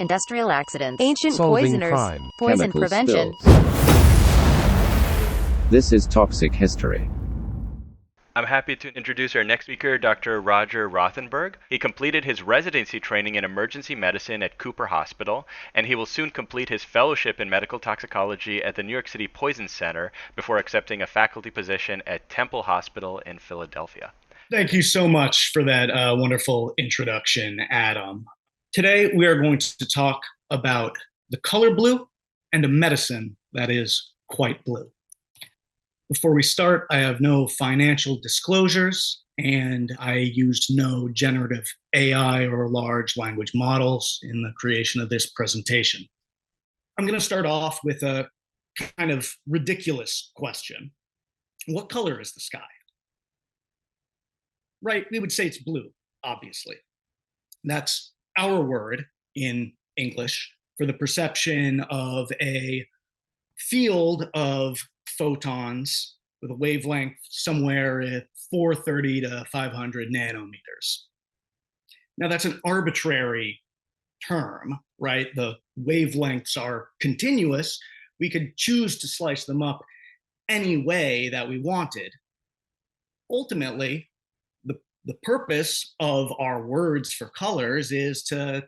industrial accidents, ancient solving poisoners, crime, poison chemical prevention. spills. This is Toxic History. I'm happy to introduce our next speaker, Dr. Roger Rothenberg. He completed his residency training in emergency medicine at Cooper Hospital, and he will soon complete his fellowship in medical toxicology at the New York City Poison Center before accepting a faculty position at Temple Hospital in Philadelphia. Thank you so much for that wonderful introduction, Adam. Today, we are going to talk about the color blue and a medicine that is quite blue. Before we start, I have no financial disclosures, and I used no generative AI or large language models in the creation of this presentation. I'm going to start off with a kind of ridiculous question. What color is the sky? Right, we would say it's blue, obviously. That's our word in English for the perception of a field of photons with a wavelength somewhere at 430 to 500 nanometers. Now, that's an arbitrary term, right? The wavelengths are continuous. We could choose to slice them up any way that we wanted. Ultimately, the purpose of our words for colors is to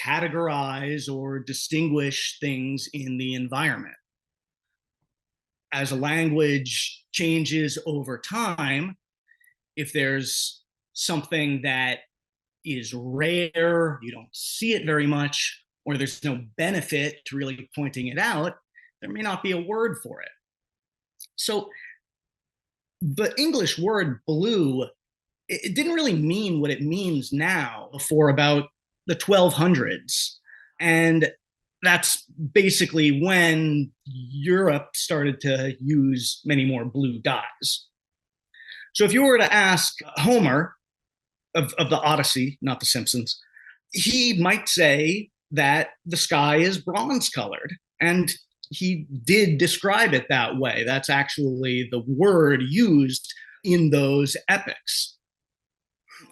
categorize or distinguish things in the environment. As a language changes over time, if there's something that is rare, you don't see it very much, or there's no benefit to really pointing it out, there may not be a word for it. So the English word blue, it didn't really mean what it means now before about the 1200s. And that's basically when Europe started to use many more blue dyes. So if you were to ask Homer of the Odyssey, not the Simpsons, he might say that the sky is bronze colored. And he did describe it that way. That's actually the word used in those epics.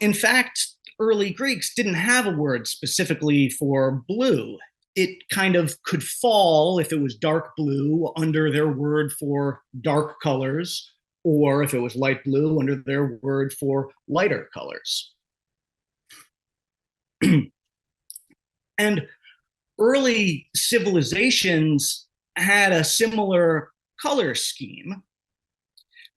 In fact, early Greeks didn't have a word specifically for blue. It kind of could fall, if it was dark blue, under their word for dark colors, or if it was light blue, under their word for lighter colors. And early civilizations had a similar color scheme.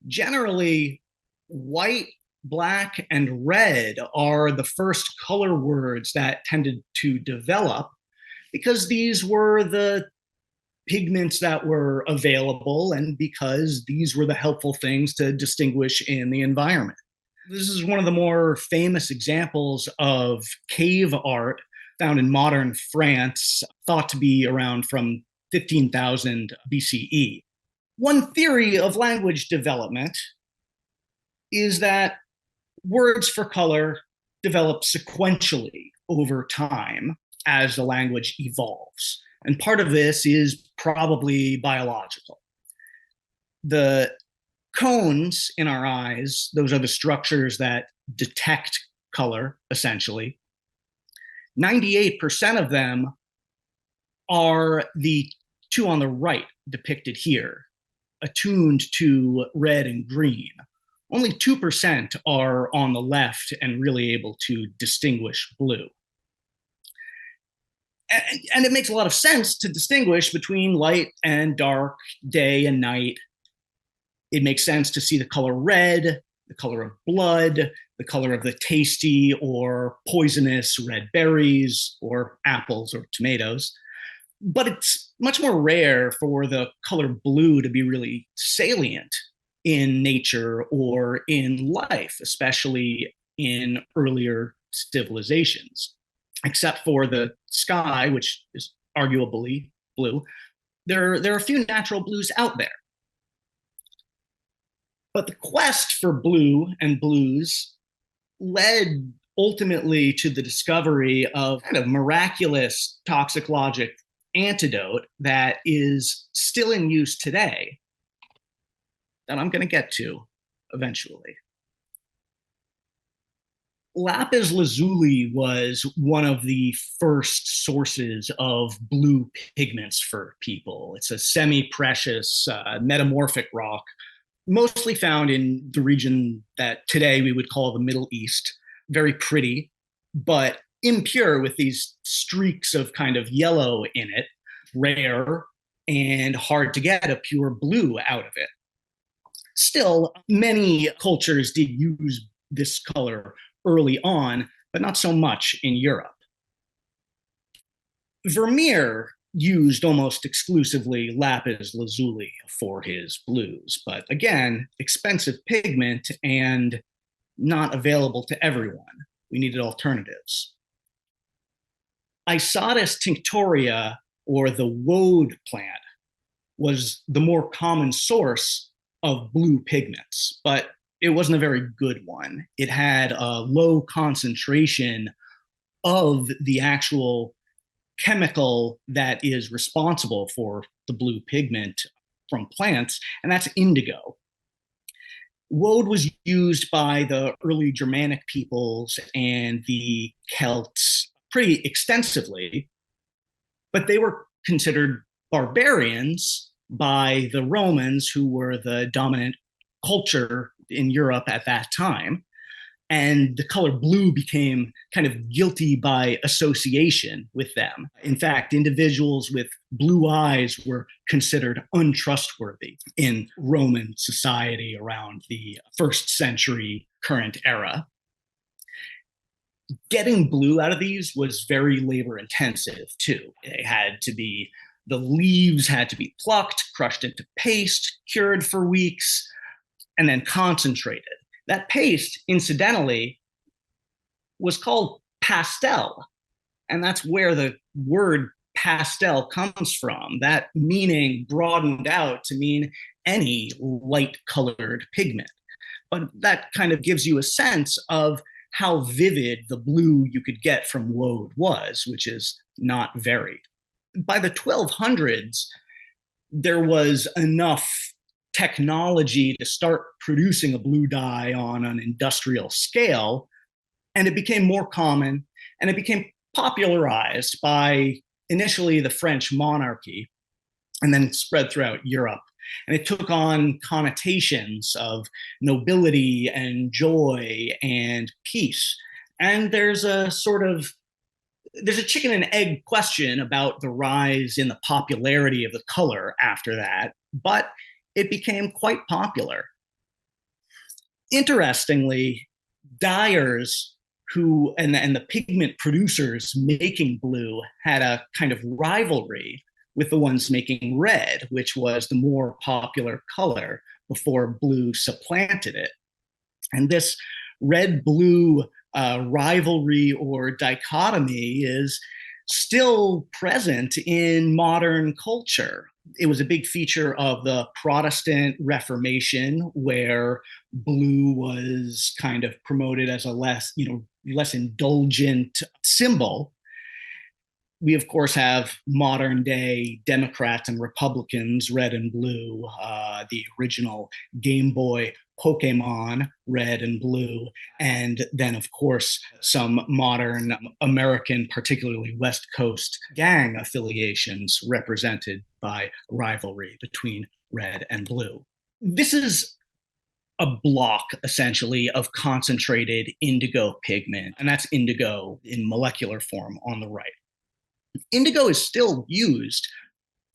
Generally, white, black, and red are the first color words that tended to develop because these were the pigments that were available and because these were the helpful things to distinguish in the environment. This is one of the more famous examples of cave art found in modern France, thought to be around from 15,000 BCE. One theory of language development is that words for color develop sequentially over time as the language evolves. And part of this is probably biological. The cones in our eyes, those are the structures that detect color, essentially. 98% of them are the two on the right depicted here, attuned to red and green. Only 2% are on the left and really able to distinguish blue. And it makes a lot of sense to distinguish between light and dark, day and night. It makes sense to see the color red, the color of blood, the color of the tasty or poisonous red berries or apples or tomatoes. But it's much more rare for the color blue to be really salient in nature or in life, especially in earlier civilizations. Except for the sky, which is arguably blue, there are a few natural blues out there. But the quest for blue and blues led ultimately to the discovery of kind of miraculous toxicologic antidote that is still in use today, that I'm going to get to eventually. Lapis lazuli was one of the first sources of blue pigments for people. It's a semi-precious metamorphic rock, mostly found in the region that today we would call the Middle East. Very pretty, but impure with these streaks of kind of yellow in it, rare and hard to get a pure blue out of it. Still, many cultures did use this color early on, but not so much in Europe. Vermeer used almost exclusively lapis lazuli for his blues, but again, expensive pigment and not available to everyone. We needed alternatives. Isotis tinctoria, or the woad plant, was the more common source of blue pigments, but it wasn't a very good one. It had a low concentration of the actual chemical that is responsible for the blue pigment from plants, and that's indigo. Woad was used by the early Germanic peoples and the Celts pretty extensively, but they were considered barbarians by the Romans, who were the dominant culture in Europe at that time. And the color blue became kind of guilty by association with them. In fact, individuals with blue eyes were considered untrustworthy in Roman society around the first century current era. Getting blue out of these was very labor intensive too. The leaves had to be plucked, crushed into paste, cured for weeks, and then concentrated. That paste, incidentally, was called pastel, and that's where the word pastel comes from. That meaning broadened out to mean any light colored pigment. But that kind of gives you a sense of how vivid the blue you could get from woad was, which is not very. By the 1200s, there was enough technology to start producing a blue dye on an industrial scale, and it became more common, and it became popularized by initially the French monarchy, and then spread throughout Europe. And it took on connotations of nobility and joy and peace. And there's a chicken and egg question about the rise in the popularity of the color after that, but it became quite popular. Interestingly, dyers and the pigment producers making blue had a kind of rivalry with the ones making red, which was the more popular color before blue supplanted it. And this red-blue rivalry or dichotomy is still present in modern culture. It was a big feature of the Protestant Reformation, where blue was kind of promoted as a less indulgent symbol. We, of course, have modern day Democrats and Republicans, red and blue, the original Game Boy Pokemon, red and blue, and then, of course, some modern American, particularly West Coast gang affiliations represented by rivalry between red and blue. This is a block, essentially, of concentrated indigo pigment, and that's indigo in molecular form on the right. Indigo is still used.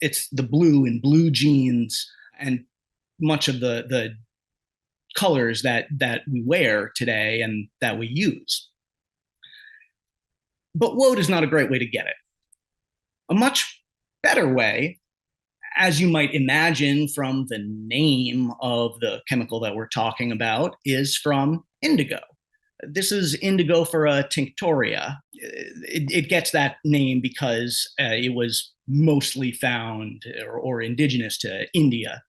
It's the blue in blue jeans and much of the colors that we wear today and that we use. But woad is not a great way to get it. A much better way, as you might imagine from the name of the chemical that we're talking about, is from indigo. This is Indigofera tinctoria. It gets that name because it was mostly found or indigenous to India.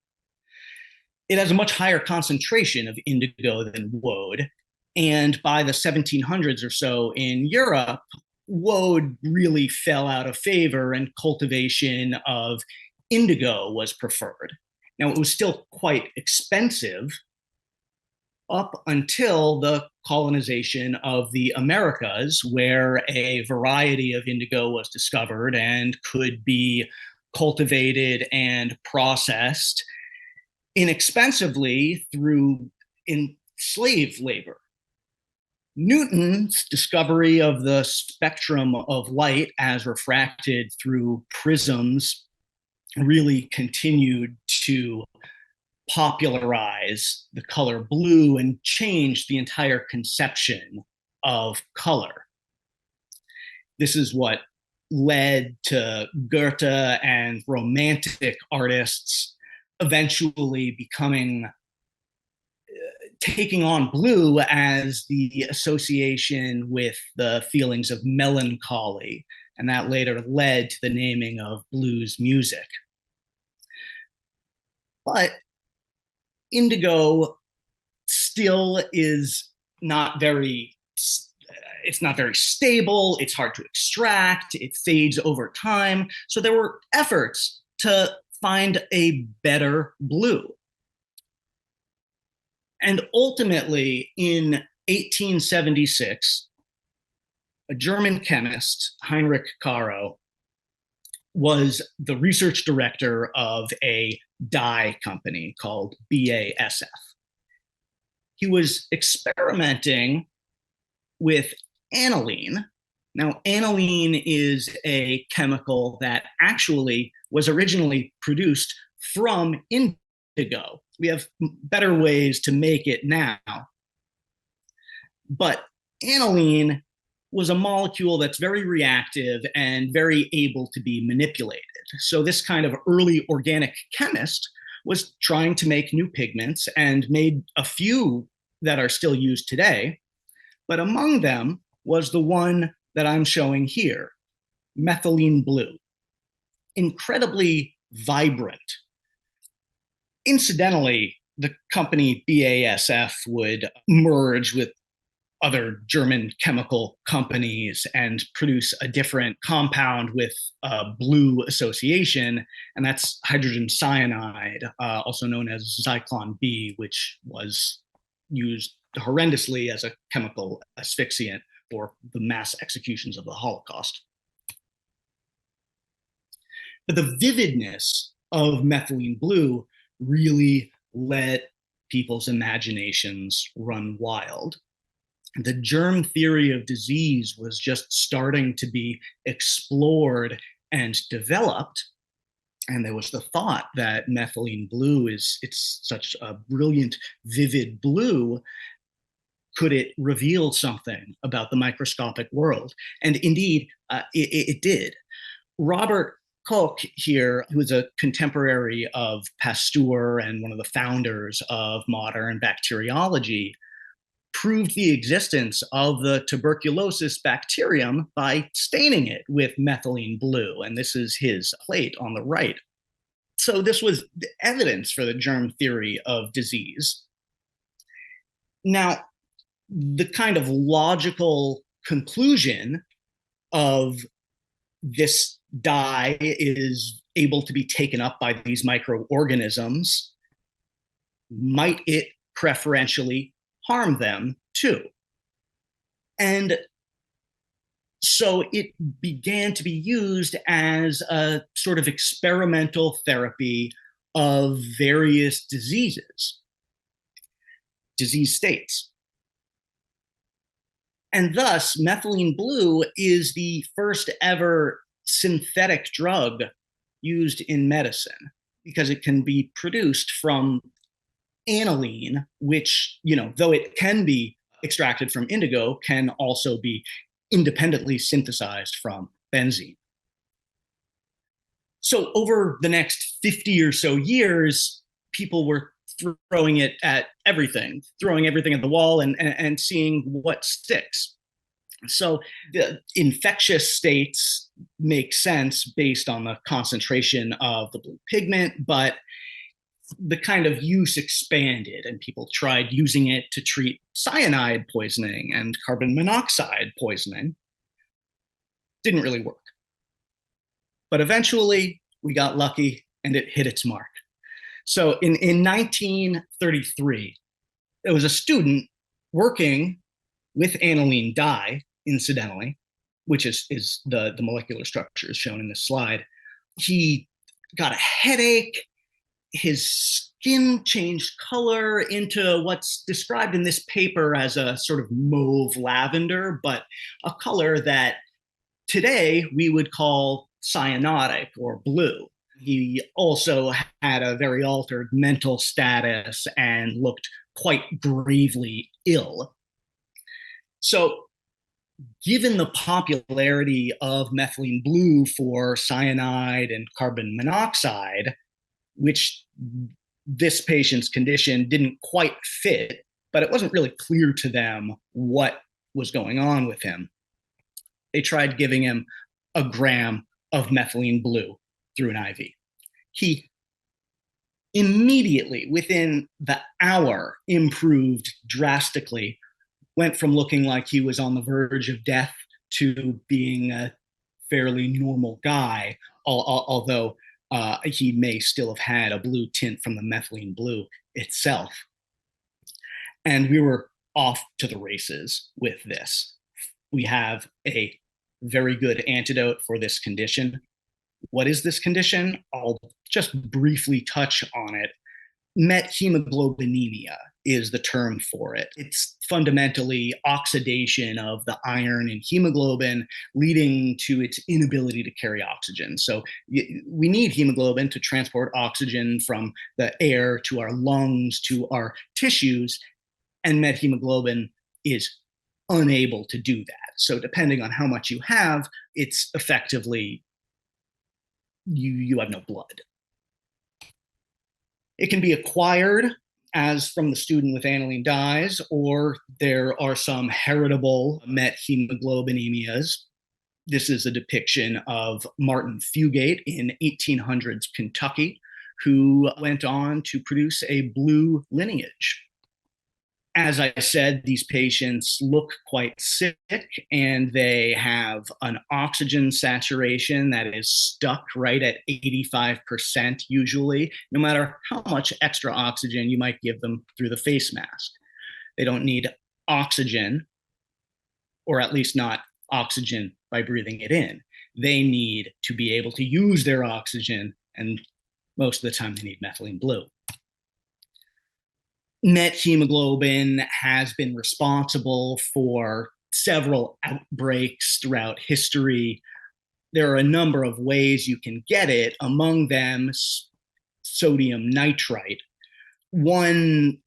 It has a much higher concentration of indigo than woad. And by the 1700s or so in Europe, woad really fell out of favor and cultivation of indigo was preferred. Now, it was still quite expensive, up until the colonization of the Americas, where a variety of indigo was discovered and could be cultivated and processed inexpensively through slave labor. Newton's discovery of the spectrum of light as refracted through prisms really continued to popularize the color blue and change the entire conception of color. This is what led to Goethe and Romantic artists eventually taking on blue as the association with the feelings of melancholy, and that later led to the naming of blues music. But indigo still is not very stable, it's hard to extract, it fades over time. So there were efforts to find a better blue. And ultimately, in 1876, a German chemist, Heinrich Caro, was the research director of a dye company called BASF. He was experimenting with aniline. Now, aniline is a chemical that actually was originally produced from indigo. We have better ways to make it now. But aniline was a molecule that's very reactive and very able to be manipulated. So this kind of early organic chemist was trying to make new pigments and made a few that are still used today. But among them was the one that I'm showing here, methylene blue. Incredibly vibrant. Incidentally, the company BASF would merge with other German chemical companies and produce a different compound with a blue association, and that's hydrogen cyanide, also known as Zyklon B, which was used horrendously as a chemical asphyxiant for the mass executions of the Holocaust. But the vividness of methylene blue really let people's imaginations run wild. The germ theory of disease was just starting to be explored and developed. And there was the thought that methylene blue it's such a brilliant, vivid blue. Could it reveal something about the microscopic world? And indeed, it did. Robert Koch here, who was a contemporary of Pasteur and one of the founders of modern bacteriology, proved the existence of the tuberculosis bacterium by staining it with methylene blue. And this is his plate on the right. So this was evidence for the germ theory of disease. Now, the kind of logical conclusion of this dye is able to be taken up by these microorganisms, might it preferentially harm them too? And so it began to be used as a sort of experimental therapy of various disease states. And thus, methylene blue is the first ever synthetic drug used in medicine because it can be produced from aniline, which, though it can be extracted from indigo, can also be independently synthesized from benzene. So over the next 50 or so years, people were throwing it at everything, throwing everything at the wall and seeing what sticks. So the infectious states make sense based on the concentration of the blue pigment, but the kind of use expanded and people tried using it to treat cyanide poisoning and carbon monoxide poisoning. Didn't really work. But eventually we got lucky and it hit its mark. So in 1933, There was a student working with aniline dye, incidentally, which is the molecular structure is shown in this slide. He got a headache. His skin changed color into what's described in this paper as a sort of mauve lavender, but a color that today we would call cyanotic or blue. He also had a very altered mental status and looked quite gravely ill. So, given the popularity of methylene blue for cyanide and carbon monoxide, which this patient's condition didn't quite fit, but it wasn't really clear to them what was going on with him. They tried giving him a gram of methylene blue through an IV. He immediately, within the hour, improved drastically, went from looking like he was on the verge of death to being a fairly normal guy, although he may still have had a blue tint from the methylene blue itself. And we were off to the races with this. We have a very good antidote for this condition. What is this condition? I'll just briefly touch on it. Methemoglobinemia is the term for it. It's fundamentally oxidation of the iron in hemoglobin, leading to its inability to carry oxygen. So we need hemoglobin to transport oxygen from the air to our lungs to our tissues, and methemoglobin is unable to do that. So depending on how much you have, it's effectively you have no blood. It can be acquired as from the student with aniline dyes, or there are some heritable methemoglobinemia. This is a depiction of Martin Fugate in 1800s Kentucky, who went on to produce a blue lineage. As I said, these patients look quite sick and they have an oxygen saturation that is stuck right at 85% usually, no matter how much extra oxygen you might give them through the face mask. They don't need oxygen, or at least not oxygen by breathing it in. They need to be able to use their oxygen, and most of the time they need methylene blue. Methemoglobin has been responsible for several outbreaks throughout history. There are a number of ways you can get it, among them sodium nitrite. One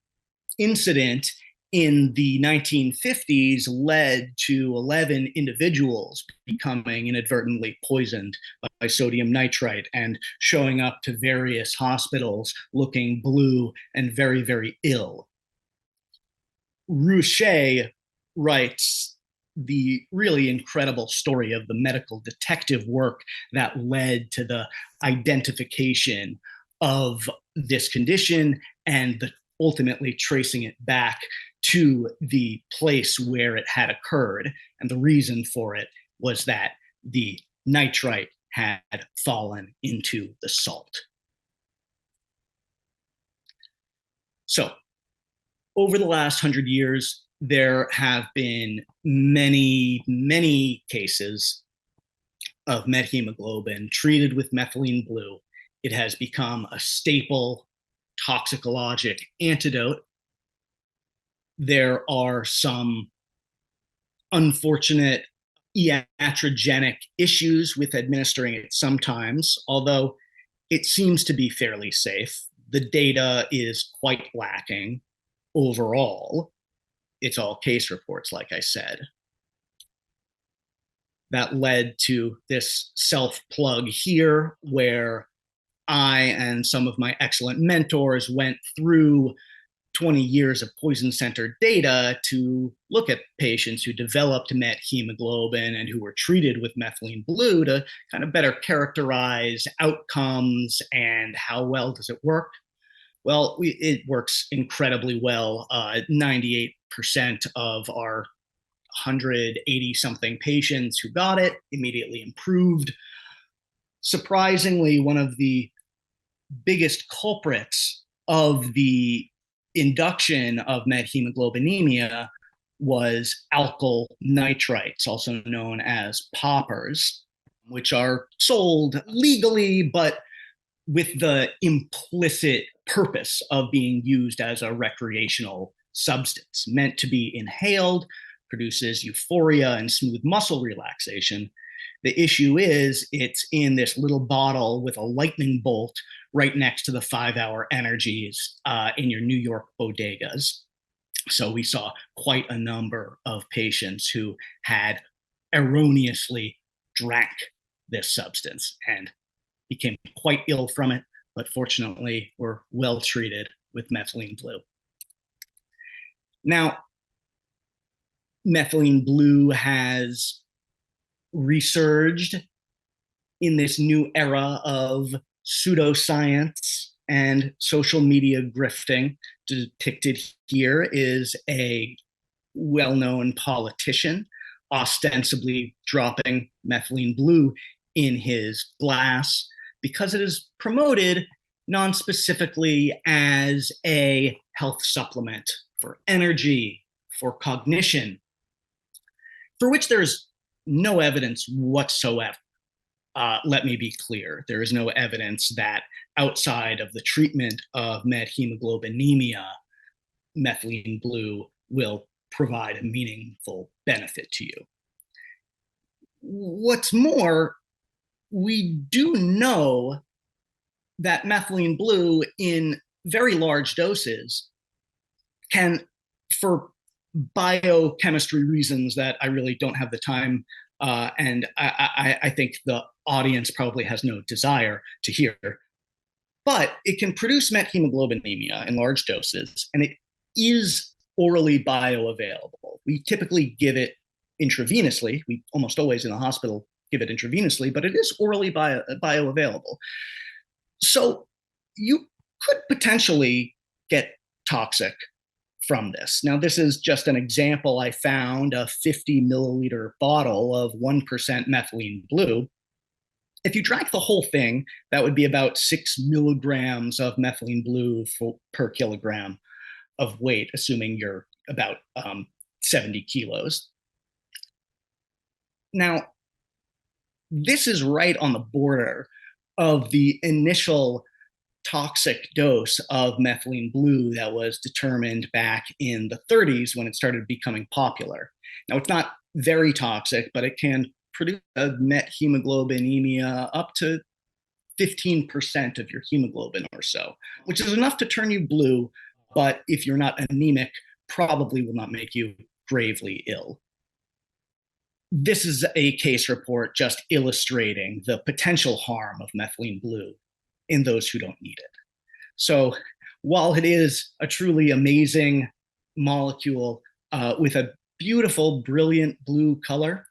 incident in the 1950s led to 11 individuals becoming inadvertently poisoned by sodium nitrite and showing up to various hospitals looking blue and very, very ill. Rouchet writes the really incredible story of the medical detective work that led to the identification of this condition and ultimately tracing it back to the place where it had occurred. And the reason for it was that the nitrite had fallen into the salt. So, over the last 100 years, there have been many, many cases of methemoglobin treated with methylene blue. It has become a staple toxicologic antidote. There are some unfortunate iatrogenic issues with administering it sometimes, although it seems to be fairly safe. The data is quite lacking overall. It's all case reports, like I said. That led to this self-plug here, where I and some of my excellent mentors went through 20 years of poison-centered data to look at patients who developed methemoglobin and who were treated with methylene blue to kind of better characterize outcomes and how well does it work. Well, it works incredibly well. 98% of our 180-something patients who got it immediately improved. Surprisingly, one of the biggest culprits of the induction of methemoglobinemia was alkyl nitrites, also known as poppers, which are sold legally, but with the implicit purpose of being used as a recreational substance, meant to be inhaled, produces euphoria and smooth muscle relaxation. The issue is it's in this little bottle with a lightning bolt right next to the 5-hour energies in your New York bodegas. So we saw quite a number of patients who had erroneously drank this substance and became quite ill from it, but fortunately were well treated with methylene blue. Now, methylene blue has resurged in this new era of pseudoscience and social media grifting. Depicted here is a well-known politician ostensibly dropping methylene blue in his glass because it is promoted non-specifically as a health supplement for energy, for cognition, for which there's no evidence whatsoever. Let me be clear. There is no evidence that outside of the treatment of methemoglobinemia, methylene blue will provide a meaningful benefit to you. What's more, we do know that methylene blue in very large doses can, for biochemistry reasons that I really don't have the time, and I think the audience probably has no desire to hear, but it can produce methemoglobinemia in large doses, and it is orally bioavailable. We typically give it intravenously. We almost always in the hospital give it intravenously, but it is orally bioavailable. So you could potentially get toxic from this. Now, this is just an example. I found a 50 milliliter bottle of 1% methylene blue. If you drank the whole thing, that would be about 6 milligrams of methylene blue per kilogram of weight, assuming you're about 70 kilos. Now, this is right on the border of the initial toxic dose of methylene blue that was determined back in the 30s when it started becoming popular. Now, it's not very toxic, but it can produce a methemoglobinemia up to 15% of your hemoglobin or so, which is enough to turn you blue, but if you're not anemic, probably will not make you gravely ill. This is a case report just illustrating the potential harm of methylene blue in those who don't need it. So while it is a truly amazing molecule with a beautiful, brilliant blue color,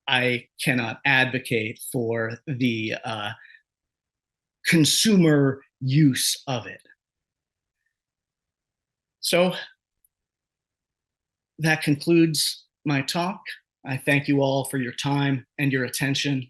I cannot advocate for the consumer use of it. So that concludes my talk. I thank you all for your time and your attention,